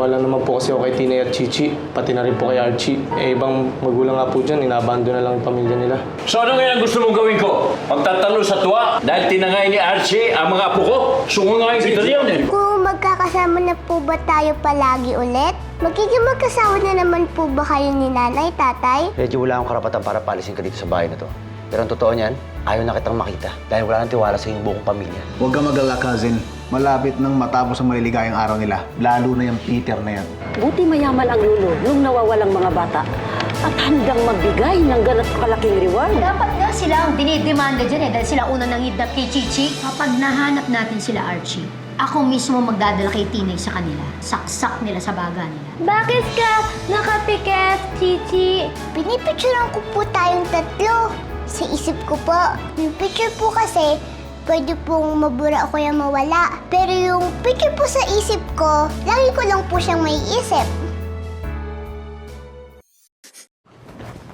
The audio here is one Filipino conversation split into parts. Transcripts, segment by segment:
Naawa lang naman po kasi ako kay Tinay at Chichi, pati na rin po kay Archie. Ibang magulang nga po dyan, inabando na lang yung pamilya nila. So ano ngayon gusto mong gawin ko? Pagtatalo sa tuwa dahil tinangay ni Archie ang mga apo ko? Sungangayin kita riyan eh. Kung magkakasama na po ba tayo palagi ulit? Magiging magkasama na naman po ba kayo ni nanay, tatay? Medyo wala akong karapatan para palisin ka dito sa bahay na to. Pero ang totoo niyan, ayaw na kitang makita dahil wala nang tiwala sa iyong buong pamilya. Huwag kang mag-alala, cousin. Malapit nang matapos ang maliligayang araw nila. Lalo na yung Peter na yan. Buti mayaman ang lulo nung nawawalang mga bata at handang magbigay ng ganat kalaking reward. Dapat nga sila ang dinidemanda dyan dahil sila una nangidnap kay Chichi. Kapag nahanap natin sila, Archie, ako mismo magdadala kay Tinay sa kanila. Saksak nila sa baga nila. Bakit ka nakapikit, Chichi? Pinipicturean ko po tayong tatlo. Sa isip ko po, yung picture po kasi, pwede pong mabura o kaya mawala. Pero yung picture po sa isip ko, lagi ko lang po siyang maiisip.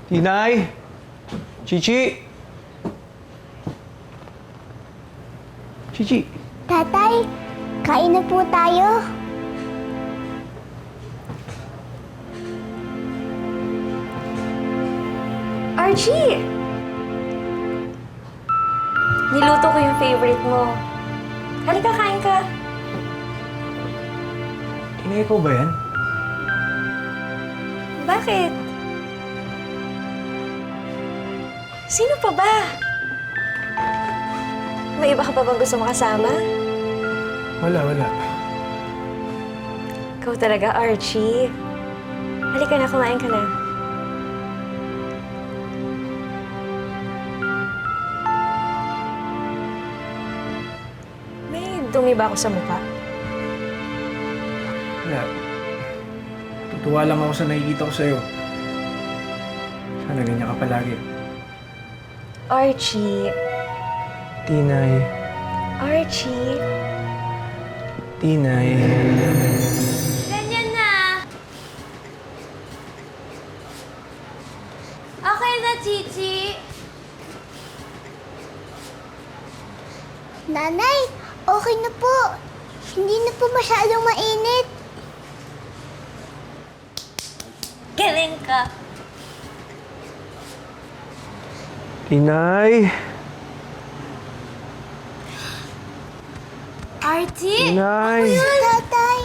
Tinay! Chichi! Chichi! Tatay, kain na po tayo. Archie! Niluto ko yung favorite mo. Halika, kain ka. Tinay ko ba yan? Bakit? Sino pa ba? May iba ka pa bang gusto makasama? Wala. Ikaw talaga, Archie. Halika na, kumain ka na. May dumi ba ako sa mukha? Wala. Tutuwa lang ako sa nakikita ko sa'yo. Sana ganyan ka palagi. Archie. Tinay. Archie. Tinay. Ganyan na. Okay na, Chichi. Nanay, okay na po. Hindi na po masyadong mainit. Galing ka. Tinay! Archie! Tinay! Tatay!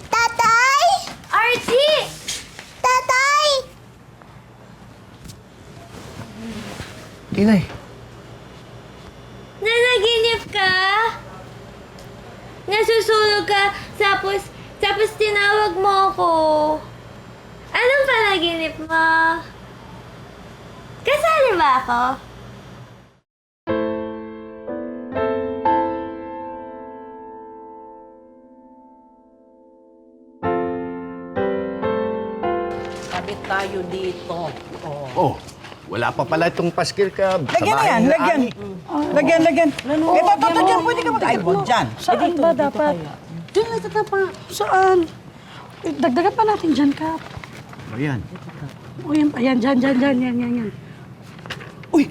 Tatay! Archie! Tatay! Tinay! Nanaginip ka? Nasusunog ka, tapos tinawag mo ako. Anong panaginip mo? Kasali ba ako? Kabit tayo dito. Oh, wala pa pala itong paskil ka. Lagyan na yan, lagyan. Lagyan. Ito, dyan. Pwede ka mag-ay, wag dyan. Saan ba dapat? Diyan lang tatapa. Saan? Dagdagan pa natin dyan, Kap. Ayan. O yan, ayan, yan. Uy,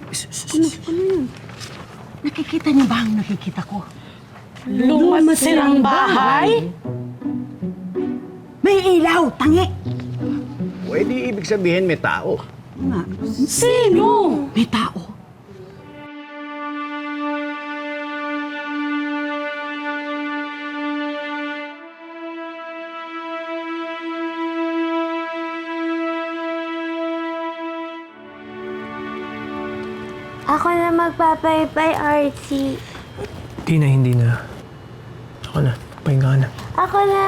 Ano yun? nakikita niyo ba ang nakikita ko? Lumasirang bahay? May ilaw, tangi. Pwede ibig sabihin may tao. Sino? May tao. Ako na magpapaypay, Archie. Tinay, hindi na. Ako na. Pahinga ka na. Ako na.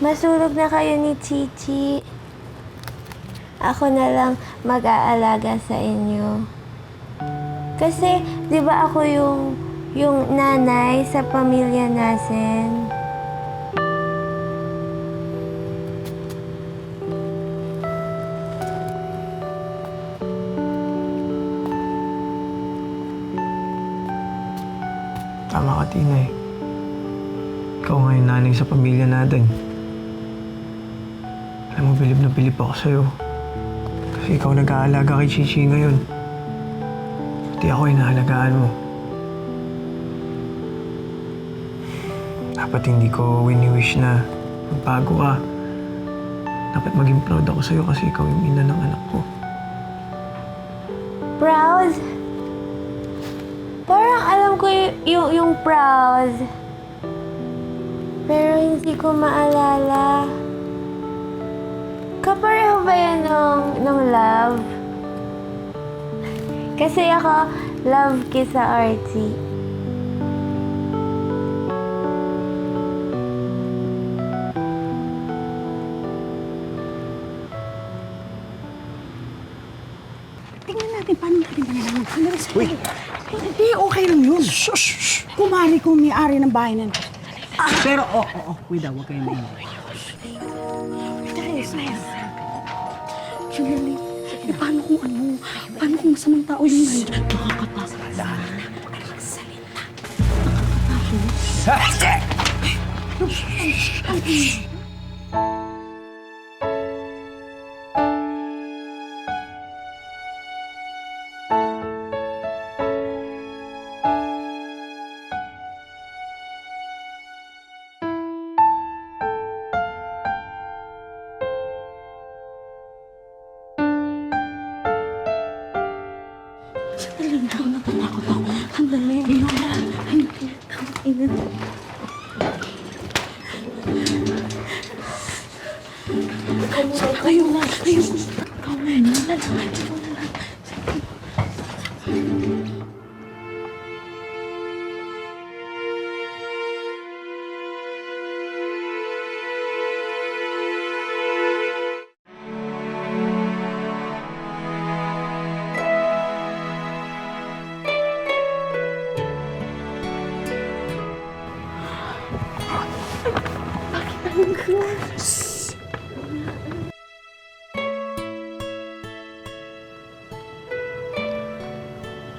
Masulog na kayo ni Chichi. Ako na lang mag-aalaga sa inyo. Kasi, di ba ako yung nanay sa pamilya natin? Tama ka, Tinay. Ikaw nga yung nanay sa pamilya natin. Alam mo, bilib na bilib ako sa'yo. Kasi ikaw nag-aalaga kay Chichi ngayon. Pati ako yung naalagaan mo. Dapat hindi ko wini-wish na magbago ka. Dapat maging proud ako sa'yo kasi ikaw yung ina ng anak ko. Proud? Parang alam ko yung proud. Pero hindi ko maalala. Kapareho ba yan ng love? Kasi ako, love kita, Archie. Tingnan natin, paano natin malalaman? Uy! Hindi, okay lang yun. Shh! Kumari kong may-ari ng bahay na. Pero, Kuya, huwag kayong maingay. Shirley, paano kung masamang tao yun ngayon? Nakakatas.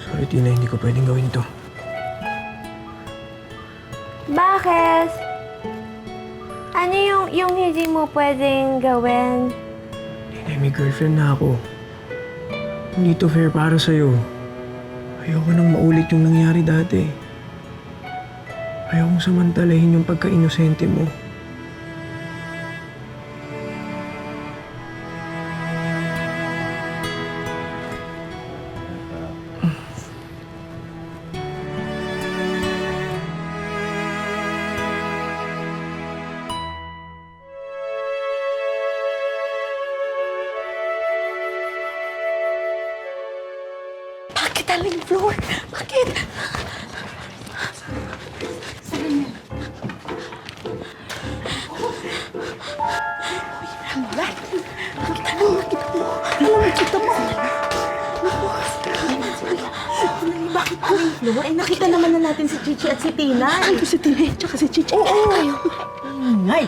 Sorry, Tina, hindi ko pwedeng gawin to. Bakit? Ano yung hindi mo pwedeng gawin? Tina, may girlfriend na ako. Hindi to fair para sa'yo. Ayoko nang maulit yung nangyari dati. Ayokong samantalahin yung pagka-inosente mo. Bakit, Aling Flor? Bakit? Bakit, Aling Flor? Eh, nakita naman na natin si Chichi at si Tina. Ano si Tina? Tsaka si Chichi. Oo. Ngay.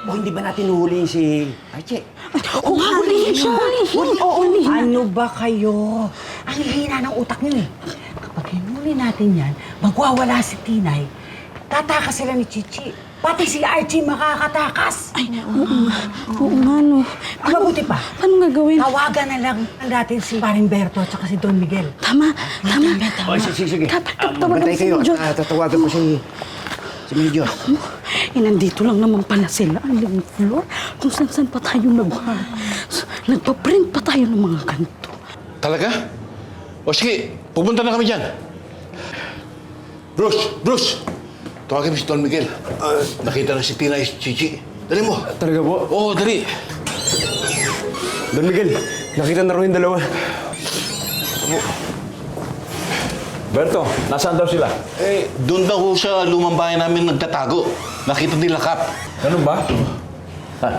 O hindi ba natin huhulihin si Archie? Oo, hulihin siya. Hulihin. Ano ba kayo? Ang hihina ng utak niyo eh. Kapag hinuli natin yan, magwawala si Tinay. Tatakas sila ni Chichi. Pati si Archie makakatakas. Ay, oo nga, no. Ang mabuti pa, Paano gagawin? tawagan na lang natin si Paring Berto at saka si Don Miguel. Tama. O, sige. Bantay kayo at tatawagan ko si Medyo. Eh, nandito lang naman pala sila, Aling Flor. Kung saan pa tayo nagpa-print pa tayo ng mga ganito. Talaga? O sige, pupunta na kami dyan. Bruce! Tawagin mo si Don Miguel. Nakita na si Tina at Chichi. Dali mo. Talaga po? Oo, dali. Don Miguel, nakita na rin yung dalawa. Berto, nasaan daw sila? Eh, doon daw sa lumang bahay namin nagtatago. Nakita nila Kap. Ganun ba? Ha?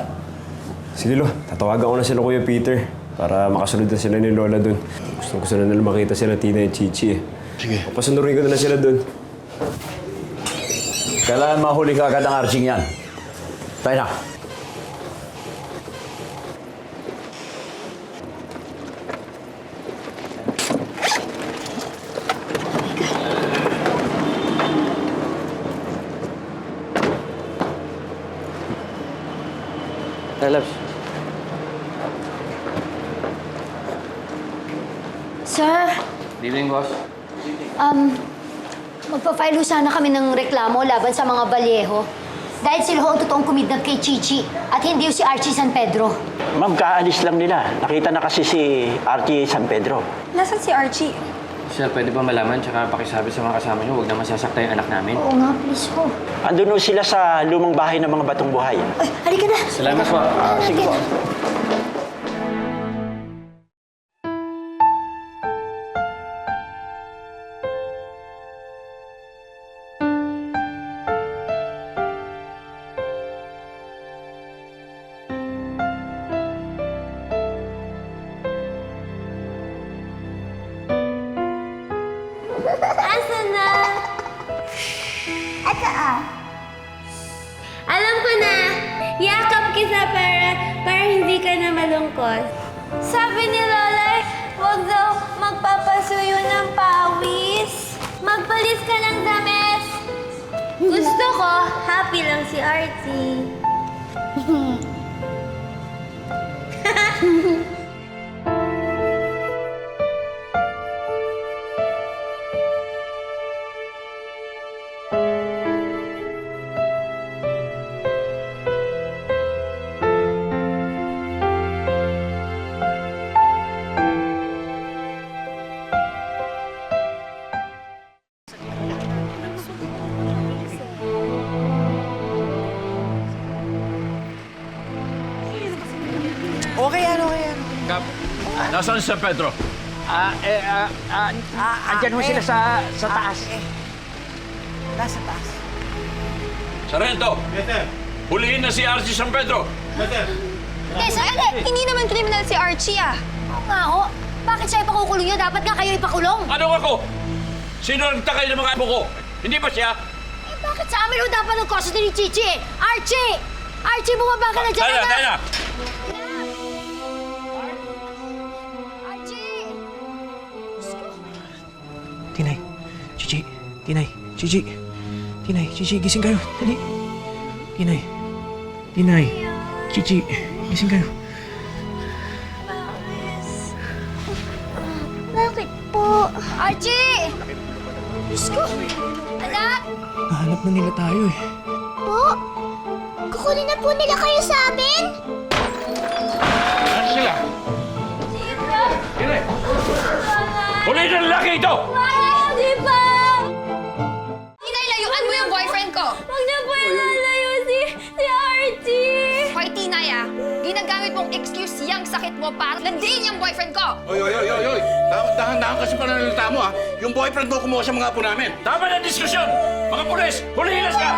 Sige lo, tatawagan ko na sila Kuya Peter para makasunod na sila ni Lola doon. Gusto na nila makita sila Tina at Chichi eh. Sige. Pasunurin ko na sila doon. Kailangan mahuli ka agad ang Archie yan. Tayo na. Hey, Labs. Sir, Good evening, boss. Magpa-file sana kami ng reklamo laban sa mga Vallejo. Dahil sila ho ang totoong kumidnap kay Chichi at hindi si Archie San Pedro. Ma'am, kaalis lang nila. Nakita na kasi si Archie San Pedro. Nasaan si Archie? Sir, pwede ba malaman tsaka pakisabi sa mga kasama niyo, huwag na masasaktan yung anak namin? Oo nga, please ho. Andun ho sila sa lumang bahay ng mga batong buhay. Ay, halika na. Salamat po. Sige po. Asan na? Ito ah. Alam ko na! Yakap kita para hindi ka na malungkot. Sabi ni Lola, huwag daw magpapasuyo ng pawis. Magpalis ka ng damit. Gusto ko, happy lang si Archie. Okay yan, okay yan. Kap, nasaan si San Pedro? Andyan ho sila sa taas. Nasa taas. Sargento! Hulihin na si Archie San Pedro! Eh, sandali! Hindi naman criminal si Archie ah. Oo nga ho. Bakit siya ipakukulong niyo? Dapat nga kayo ipakulong. Ano ako? Sino nagtakay ng mga apo ko? Hindi ba siya? Eh, bakit sa amin ho dapat ng custody ni Chichi eh? Archie! Archie, bumaba ka na dyan! Taya, anak! taya! Archie! Tinay, Chichi, Tinay, Chichi. Tinay, Chichi, gising kayo. Dali. Tinay, Tinay, Chichi, gising kayo. Bakit po? Archie! Diyos ko! Anak! Nahanap na nila tayo eh. Po? Kukunin na po nila kayo sa amin? Ano sila? Hindi! Hulihin na lalaki ito! Hindi pa! Layuan mo yung boyfriend ko! Huwag na po ilalayo si Archie! Hoy, Tinay ah! Ginagamit mong excuse yung sakit mo para landiin yung boyfriend ko! Oy! Dahan-dahan kasi pananalita mo, ha? Yung boyfriend mo kumuha sa mga apo namin. Tama na diskusyon! Mga pulis! Hulihin na siya!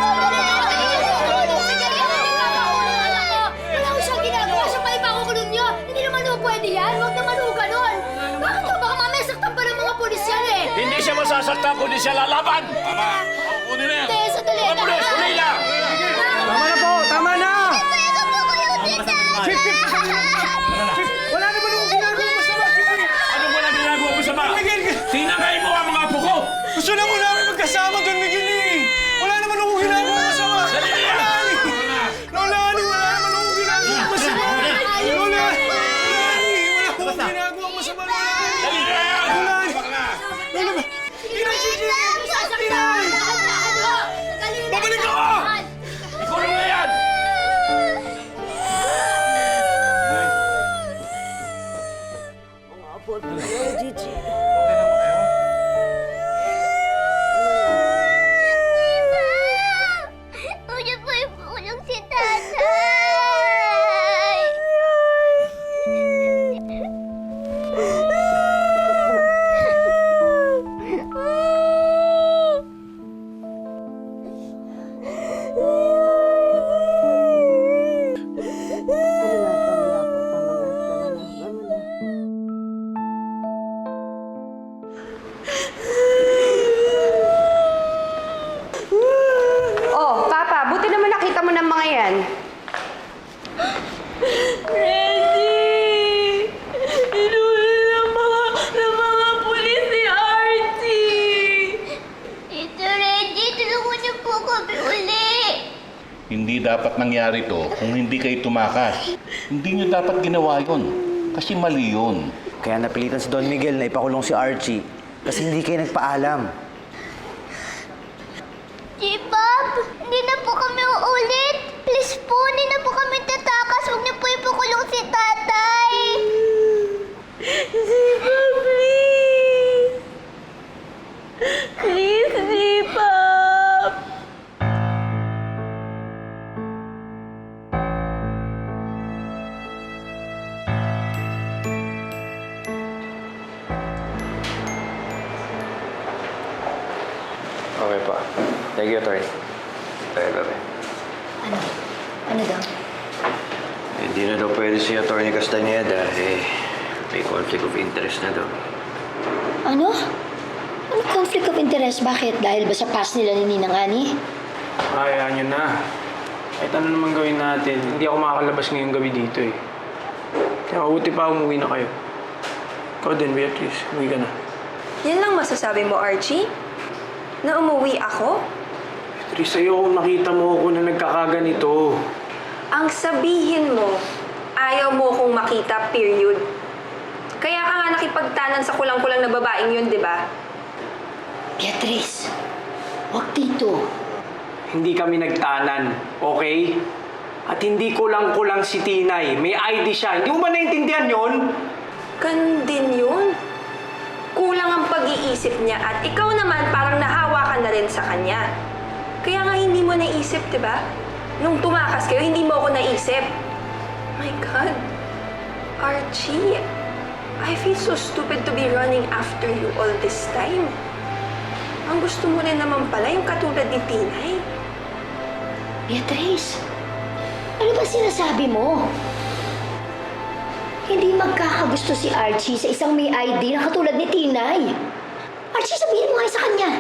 Wala ko siyang ginagawa. Siya pa ipakukulong niyo. Hindi naman ho pwede yan. Huwag naman ho ganun. Bakit ho? Baka mamaya saktan pa ng mga pulis yan eh. Hindi siya masasaktan kundi siya lalaban! Tama! Kunin na yan! Hindi, sandali. Mga pulis! Hulihin na! Tama na po! Tama na! Teka po kayo dito! Wala naman akong ginagawa masama, Chichi! Ano mo na ginagawa mo sa mga? Tinangay mo ang mga apo ko! Gusto na mo namin magkasama doon, Miguel eh! Wala naman akong ginagawa masama! Dali na! Lola, wala naman akong ginagawa masama! Lola! Wala akong ginagawa masama, Lola! Dali na! Lola! Tinay, Chichi! Tinay! Babalik ako! Ikulong na yan! Huwag niyo po ipakulong si tatay! Oh, Papa, buti naman nakita mo ng mga yan. Reggie! Inuwi ng mga pulis si Archie! Tito Reggie, tulungan niyo po kami uli! Hindi dapat nangyari to kung hindi kayo tumakas. Hindi nyo dapat ginawa yun. Kasi mali yun. Kaya napilitan si Don Miguel na ipakulong si Archie kasi hindi kayo nagpaalam. pa. Thank you, attorney. Pare. Ano? Ano daw? Hindi na daw pwede si Atty. Castañeda. May conflict of interest na daw. Ano? Ano conflict of interest? Bakit? Dahil ba sa past nila ni Ninang Ani? Hayaan nyo na. Kahit ano naman gawin natin, hindi ako makakalabas ngayong gabi dito eh. Kaya mabuti pa umuwi na kayo. Ikaw din, Beatrice. Umuwi ka na. Yan lang masasabi mo, Archie? Na umuwi ako? Beatrice, ayoko makita mo ako na nagkakaganito. Ang sabihin mo, ayaw mo kong makita, period. Kaya ka nga nakipagtanan sa kulang-kulang na babaeng yun, di ba? Beatrice, wag dito. Hindi kami nagtanan, okay? At hindi kulang-kulang si Tinay. May ID siya. Hindi mo ba naintindihan yun? Ganun din yun. Kulang ang pag-iisip niya at ikaw naman parang nahawa ka na rin sa kanya. Kaya nga hindi mo naisip, di ba? Nung tumakas kayo, hindi mo ako naisip. My God. Archie, I feel so stupid to be running after you all this time. Ang gusto mo rin naman pala yung katulad ni Tinay. Beatrice, ano ba sinasabi mo? Hindi magkakagusto si Archie sa isang may ID na katulad ni Tinay. Archie, sabihin mo nga sa kanya.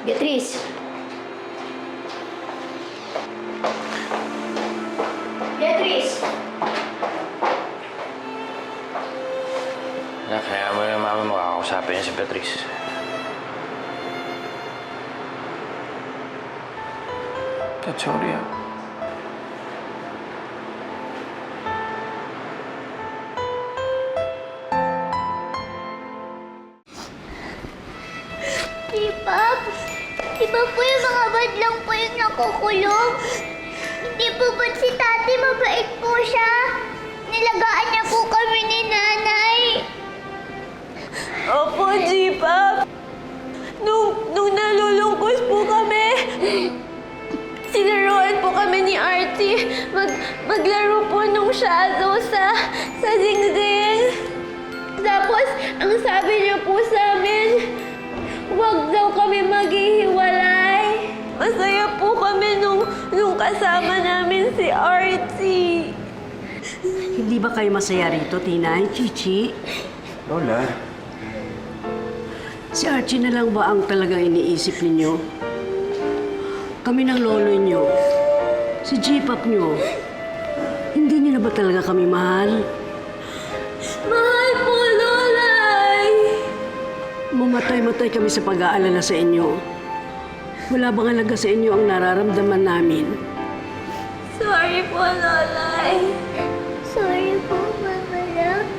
Beatrice. Beatrice! Kaya mo na mama mo kakausapin niya si Beatrice. Dad, sorry ah. Di ba po yung mga bad lang po yung nakukulong? Hindi po ba't si Tati mabait po siya? Nilagaan niya po kami ni Nanay. Opo, G-Pop. Nung nalulungkos po kami, sinaruan po kami ni Archie. Maglaro po nung shadow sa dingding. Tapos, ang sabi niya po sa amin, huwag daw kami maghihiwalay. Masaya po kami nung kasama namin si Archie. Hindi ba kayo masaya rito, Tinay, Chichi? Lola. Si Archie na lang ba ang talagang iniisip ninyo? Kami ng lolo nyo, si G-Pop nyo, hindi niyo na ba talaga kami mahal? Mahal po, Lolay! Mamatay-matay kami sa pag-aalala sa inyo. Wala bang halaga sa inyo ang nararamdaman namin? Sorry po, Lolay. Sorry po, Mama Love.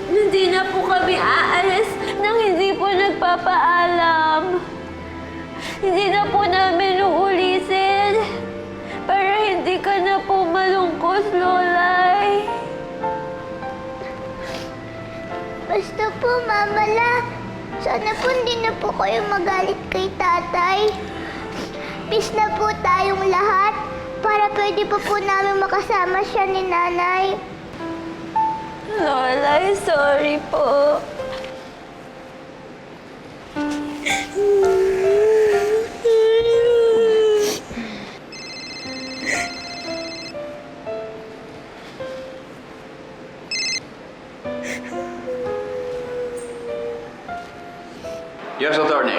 Hindi na po kami aalis nang hindi po nagpapaalam. Hindi na po namin uulisin para hindi ka na po malungkot, Lolay. Basta po, Mama Love. Sana po hindi na po kayo magalit kay Tatay. Peace na po tayong lahat para pwede pa po namin makasama siya ni Nanay. Lolay, sorry po. Yes, attorney.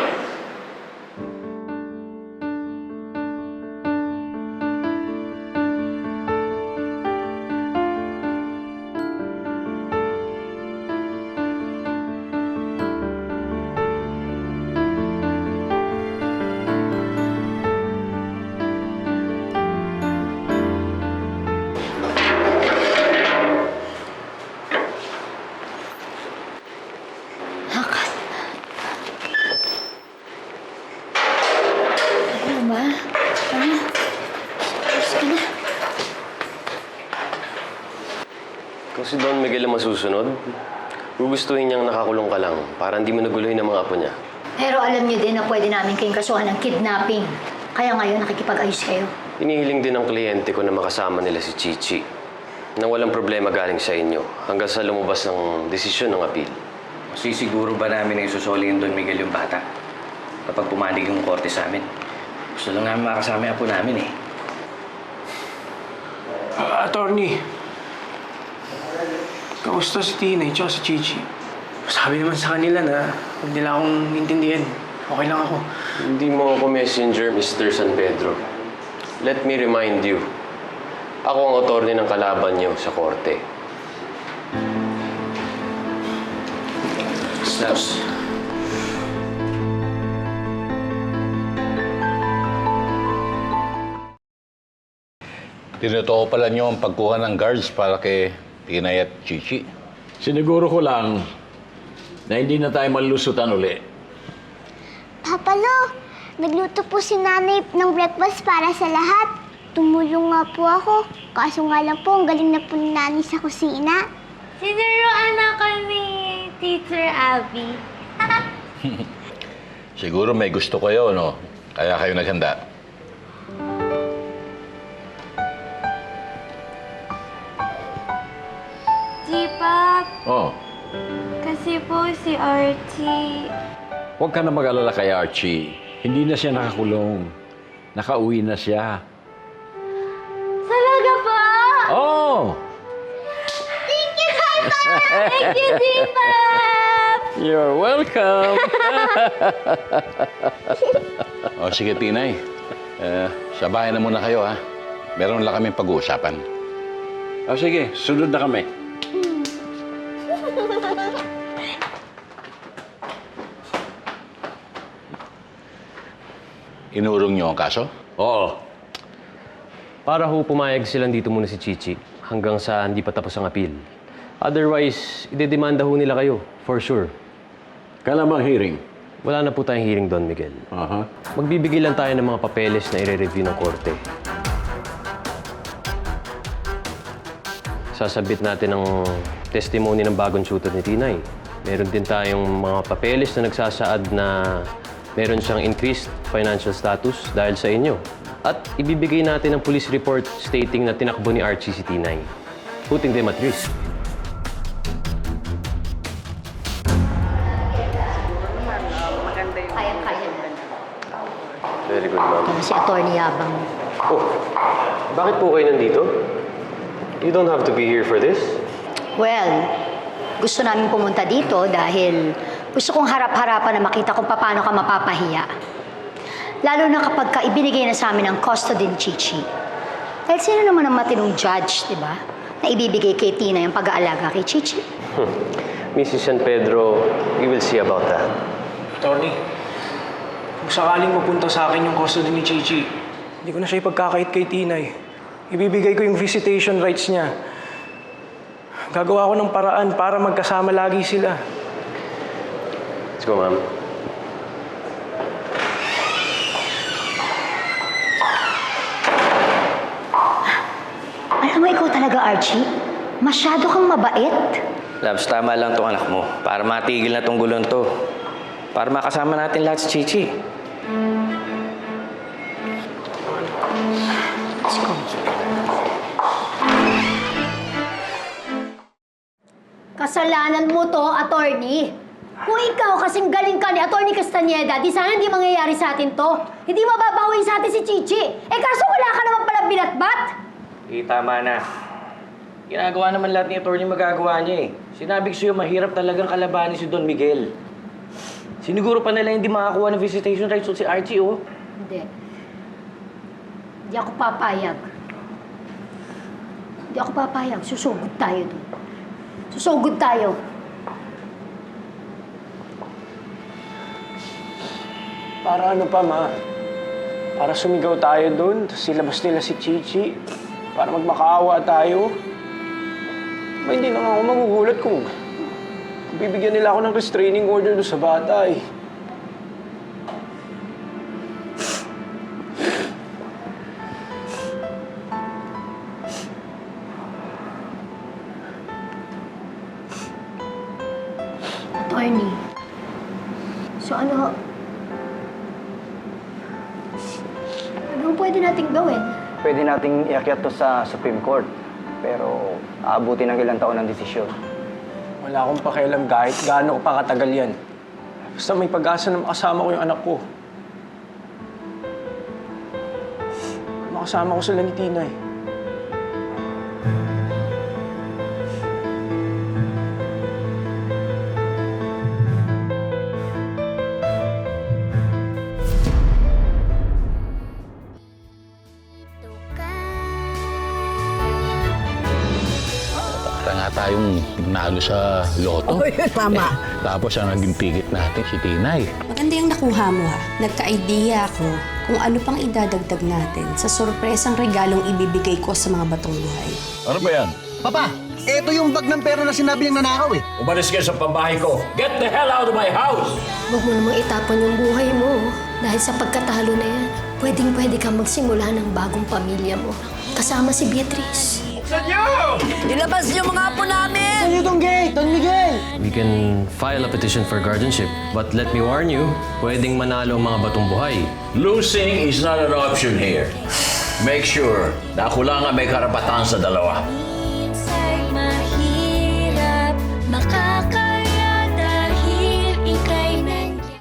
Kung si Don Miguel ang masusunod, gugustuhin niyang nakakulong ka lang para hindi mo naguluhin ang mga apo niya. Pero alam niyo din na pwede namin kayong kasuhan ng kidnapping. Kaya ngayon nakikipag-ayos kayo. Inihiling din ng kliyente ko na makasama nila si Chichi. Nang walang problema galing sa inyo hanggang sa lumabas ng desisyon ng appeal. Sisiguro ba namin na isusoli yung Don Miguel yung bata? Kapag pumanig yung korte sa amin. Gusto lang namin makasama yung apo namin eh. Attorney. Kamusta si Tinay tsaka si Chichi? Sabi naman sa kanila na huwag nila akong intindihan. Okay lang ako. Hindi mo ako messenger, Mr. San Pedro. Let me remind you, ako ang attorney ng kalaban niyo sa korte. Slaps. Tinotoo pala niyo ang pagkuha ng guards para kay Tinay at Chichi. Siniguro ko lang na hindi na tayo malulusutan uli. Papa Lo, nagluto po si Nanay ng breakfast para sa lahat. Tumulong nga po ako. Kaso nga lang po, ang galing na po ni Nanay sa kusina. Sinuruan ako ni Teacher Abby. Siguro may gusto kayo, no? Kaya kayo naghanda. G-Pop, Oh, kasi po si Archie. huwag ka na mag-alala kay Archie. Hindi na siya nakakulong. Nakauwi na siya. Talaga po? Oh! Thank you, Papa! Thank you, G-Pop! You're welcome! O sige, Tinay. Sa bahay na muna kayo, ha? Meron lang kaming pag-uusapan. O sige, sunod na kami. Inurong niyo ang kaso? Oo. Para ho pumayag silang dito muna si Chichi hanggang sa hindi pa tapos ang appeal. Otherwise, idedemanda ho nila kayo, for sure. Kailan bang hearing? Wala na po tayong hearing, Don Miguel. Magbibigay lang tayo ng mga papeles na i-review ng korte. Sasabit natin ang testimony ng bagong shooter ni Tinay. Meron din tayong mga papeles na nagsasaad na meron siyang increased financial status dahil sa inyo. At ibibigay natin ang police report stating na tinakbo ni Archie si Tinay, putting them at risk. Kayang-kaya na. Very good, ma'am. Si Attorney Yabang. Oh, bakit po kayo nandito? You don't have to be here for this. Well, gusto namin pumunta dito dahil gusto kong harap-harapan na makita kung paano ka mapapahiya. Lalo na kapag ka ibinigay na sa amin ang custody ni Chichi. Dahil sino naman ang matinong judge, di ba? Na ibibigay kay Tina yung pag-aalaga kay Chichi. Mrs. San Pedro, we will see about that. Attorney, kung sakaling mapunta sa akin yung custody ni Chichi, hindi ko na siya ipagkakait kay Tinay. Ibibigay ko yung visitation rights niya. Gagawa ko ng paraan para magkasama lagi sila. Let's go, ma'am. Alam mo, ikaw talaga, Archie. Masyado kang mabait. Labs, tama lang tong anak mo. Para matigil na tong gulong to. Para makasama natin lahat si Chichi. Let's go. Kasalanan mo to, attorney. Kung ikaw kasing galing ka ni Attorney Castañeda, di sana hindi mangyayari sa atin to. Hindi mababawi sa atin si Chichi. Eh kaso wala ka naman pala binatbat. Tama na. Ginagawa naman lahat ni attorney magagawa niya eh. Sinabi ko sa'yo, mahirap talagang kalabanin si Don Miguel. Siniguro pa nila hindi makakuha ng visitation rights si Archie, oh. Hindi. Hindi ako papayag. Hindi ako papayag. Susugod tayo doon. Susugod tayo. Para ano pa, ma? Para sumigaw tayo doon, tapos silabas nila si Chichi. Para magmakaawa tayo. Ba, hindi na nga ako magugulat kung bibigyan nila ako ng restraining order doon sa bata eh. Attorney. So ano? nating gawin? Pwede nating iakyat to sa Supreme Court. Pero aabuti ng ilang taon ang desisyon. Wala akong pakialam kahit gaano pa katagal yan. Basta may pag-asa na makasama ko yung anak ko. Makasama ko sila ni Tinay. Nga tayong nalo sa loto. Oh, yun, tama. Tapos ang naging ticket natin si Tinay. Maganda yung nakuha mo ha. Nagka-idea ako kung ano pang idadagdag natin sa sorpresang regalong ibibigay ko sa mga batong buhay. Ano ba yan? Papa, eto yung bag ng pera na sinabi niyang nanakaw eh. Umalis ka sa pambahay ko. Get the hell out of my house! Huwag mo namang itapon yung buhay mo. Dahil sa pagkatalo na yan, pwedeng-pwede kang magsimula ng bagong pamilya mo. Kasama si Beatrice. Ilabas niyo mga apo namin! Sa'yo tong gate, Don Miguel! We can file a petition for guardianship. But let me warn you, pwedeng manalo ang mga batong buhay. Losing is not an option here. Make sure na ako lang ang may karapatan sa dalawa.